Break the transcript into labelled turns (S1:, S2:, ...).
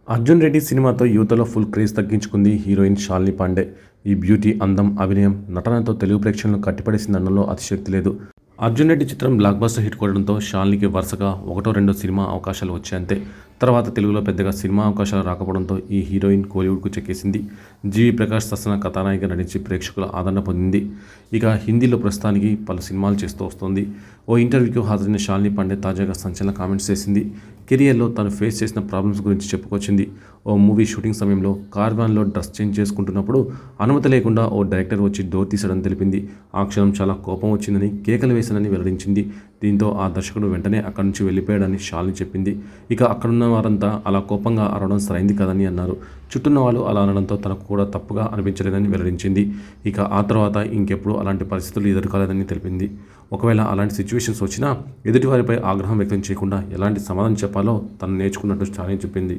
S1: అర్జున్ రెడ్డి సినిమాతో యువతలో full craze తగ్గించుకుంది హీరోయిన్ శాలిని పాండే. ఈ బ్యూటీ అందం, అభినయం, నటనతో తెలుగు ప్రేక్షకులను కట్టిపడేసిందనడంలో అతిశయోక్తి లేదు. అర్జున్ రెడ్డి చిత్రం బ్లాక్ బస్టర్ హిట్ కొట్టడంతో శాలినికి వరుసగా ఒకటో రెండో సినిమా అవకాశాలు వచ్చాయంతే. తర్వాత తెలుగులో పెద్దగా సినిమా అవకాశాలు రాకపోవడంతో ఈ హీరోయిన్ కోలీవుడ్కు చెక్కేసింది. జీవి ప్రకాష్ సరసన కథానాయిక నటించి ప్రేక్షకుల ఆదరణ పొందింది. ఇక హిందీలో ప్రస్తుతానికి పలు సినిమాలు చేస్తూ వస్తోంది. ఓ ఇంటర్వ్యూకి హాజరైన శాలిని పాండే తాజాగా సంచలన కామెంట్స్ చేసింది. కెరియర్లో తను ఫేస్ చేసిన ప్రాబ్లమ్స్ గురించి చెప్పుకొచ్చింది. ఓ మూవీ షూటింగ్ సమయంలో కార్వాన్లో డ్రెస్ చేంజ్ చేసుకుంటున్నప్పుడు అనుమతి లేకుండా ఓ డైరెక్టర్ వచ్చి డోర్ తీశాడని తెలిపింది. ఆ క్షణం చాలా కోపం వచ్చిందని, కేకలు వేశానని వెల్లడించింది. దీంతో ఆ దర్శకుడు వెంటనే అక్కడి నుంచి వెళ్ళిపోయాడని శాలిని చెప్పింది. ఇక అక్కడున్న వారంతా అలా కోపంగా అరవడం సరైంది కాదని అన్నారు. చుట్టూన్న వాళ్ళు అలా అనడంతో తనకు కూడా తప్పుగా అనిపించలేదని వెల్లడించింది. ఇక ఆ తర్వాత ఇంకెప్పుడు అలాంటి పరిస్థితులు ఎదుర్కోలేదని తెలిపింది. ఒకవేళ అలాంటి సిచ్యువేషన్స్ వచ్చినా ఎదుటివారిపై ఆగ్రహం వ్యక్తం చేయకుండా ఎలాంటి సమాధానం చెప్పాలో తను నేర్చుకున్నట్టు శాలిని చెప్పింది.